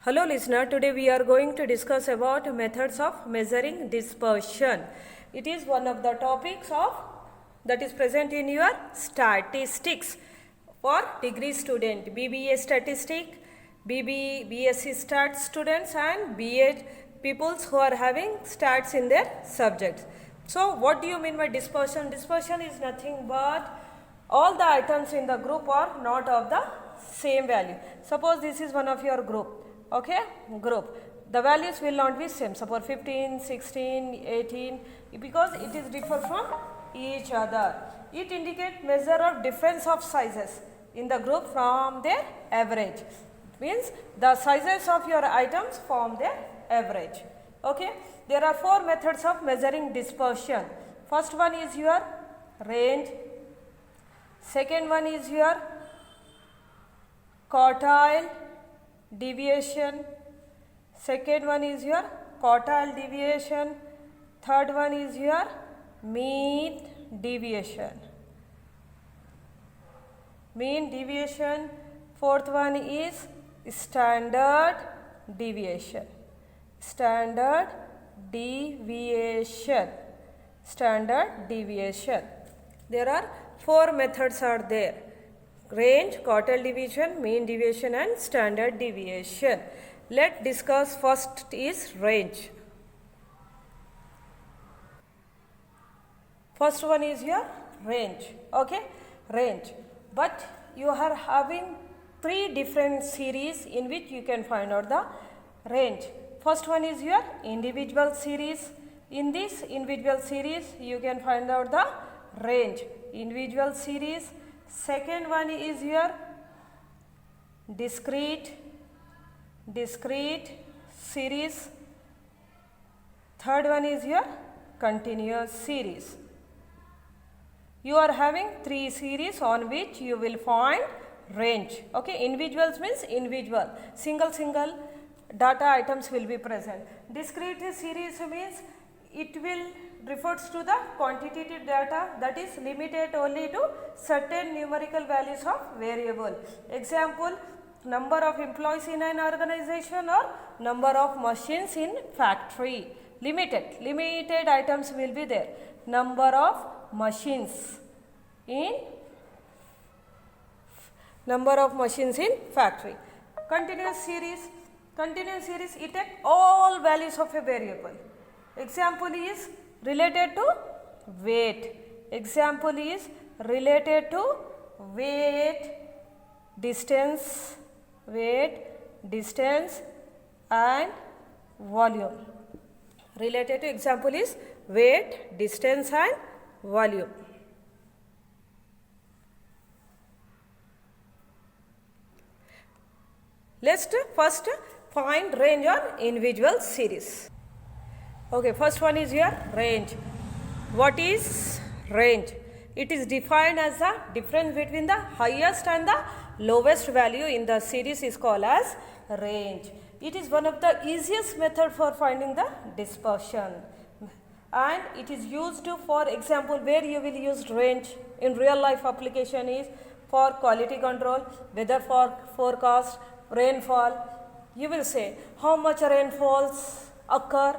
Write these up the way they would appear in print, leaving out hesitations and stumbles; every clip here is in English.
Hello listener, today we are going to discuss about methods of measuring dispersion. It is one of the topics that is present in your statistics for degree student, BBA statistic, BSc stat students and BA peoples who are having stats in their subjects. So what do you mean by dispersion? Dispersion is nothing but all the items in the group are not of the same value. Suppose this is one of your group. Okay, group. The values will not be same. Suppose 15, 16, 18, because it is differ from each other. It indicates measure of difference of sizes in the group from their average. Means the sizes of your items form their average. Okay, there are four methods of measuring dispersion. First one is your range. Second one is your quartile deviation. Second one is your quartile deviation. Third one is your mean deviation. Mean deviation. Fourth one is standard deviation. Standard deviation. Standard deviation. There are four methods are there: range, quartile deviation, mean deviation and standard deviation. Let's discuss first is range. First one is your range. Okay, range. But you are having three different series in which you can find out the range. First one is your individual series. In this individual series you can find out the range. Individual series. Second one is your discrete series. Third one is your continuous series. You are having three series on which you will find range. Okay, individuals means individual, single data items will be present. Discrete series means it will refers to the quantitative data that is limited only to certain numerical values of variable. Example, number of employees in an organization or number of machines in factory. Limited items will be there. Number of machines in factory. Continuous series it takes all values of a variable. Example is related to weight. Example is related to weight, distance and volume. Related to example is weight, distance and volume. Let's first find range on individual series. Okay, first one is your range. What is range? It is defined as the difference between the highest and the lowest value in the series is called as range. It is one of the easiest method for finding the dispersion, and it is used for example where you will use range in real life application is for quality control, weather forecast, rainfall. You will say how much rainfalls occur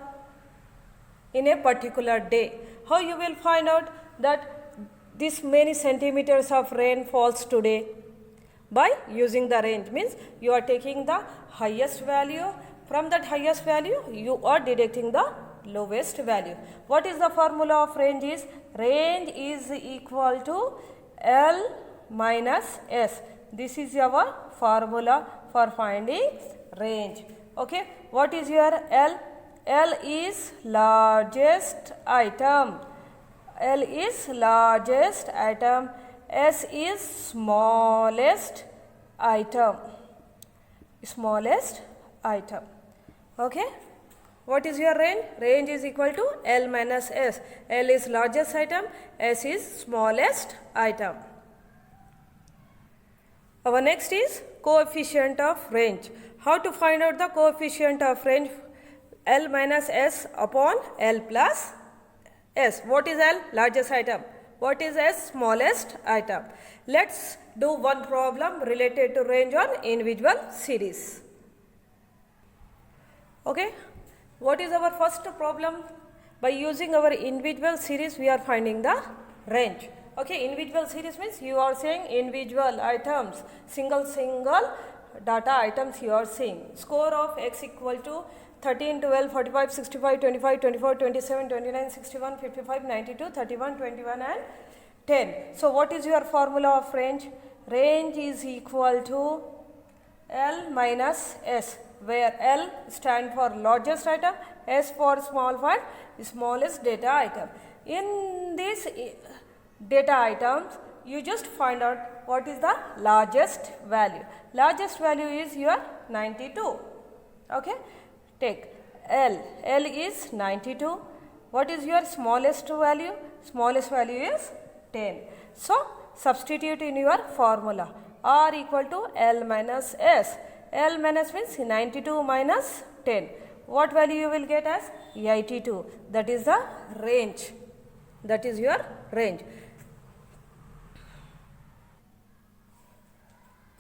in a particular day. How you will find out that this many centimeters of rain falls today? By using the range. Means you are taking the highest value, from that highest value you are deducting the lowest value. What is the formula of range is? Range is equal to L minus S. This is our formula for finding range. Okay, what is your L? L is largest item. L is largest item. S is smallest item. Smallest item. Okay. What is your range? Range is equal to L minus S. L is largest item. S is smallest item. Our next is coefficient of range. How to find out the coefficient of range? L minus S upon L plus S. What is L? Largest item. What is S? Smallest item. Let's do one problem related to range on individual series. Okay, what is our first problem? By using our individual series, we are finding the range. Okay, individual series means you are saying individual items, single data items you are seeing. Score of x equal to 13, 12, 45, 65, 25, 24, 27, 29, 61, 55, 92, 31, 21 and 10. So, what is your formula of range? Range is equal to L minus S, where L stand for largest item, S for smallest data item. In these data items, you just find out what is the largest value. Largest value is your 92. Okay, take L. L is 92. What is your smallest value? Smallest value is 10. So, substitute in your formula. R equal to L minus S. L minus means 92 minus 10. What value you will get as 82? That is the range. That is your range.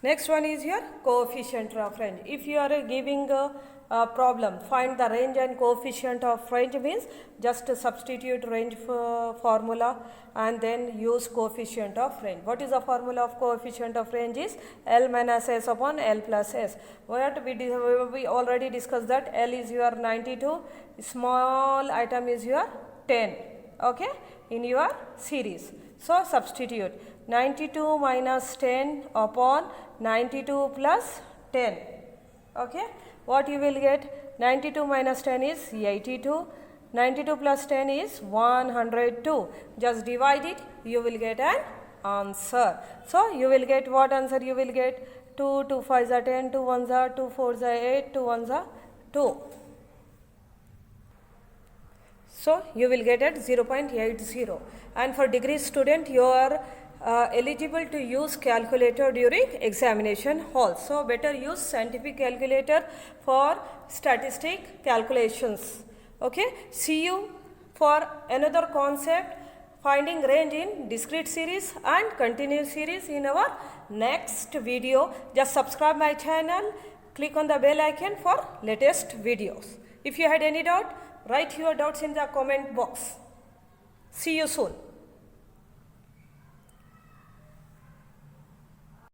Next one is your coefficient of range. If you are giving a problem, find the range and coefficient of range means just substitute range formula and then use coefficient of range. What is the formula of coefficient of range is L minus S upon L plus S. We already discussed that L is your 92, small item is your 10, okay, in your series. So, substitute 92 minus 10 upon 92 plus 10, okay. What you will get? 92 minus 10 is 82, 92 plus 10 is 102. Just divide it, you will get an answer. So, you will get what answer you will get? 2, 2 5s are 10, 2 1s are 2, 4s are 8, 2 1s are 2. So, you will get at 0.80, and for degree student you are eligible to use calculator during examination hall. So, better use scientific calculator for statistic calculations. Okay. See you for another concept, finding range in discrete series and continuous series in our next video. Just subscribe my channel, click on the bell icon for latest videos. If you had any doubt, write your doubts in the comment box. See you soon.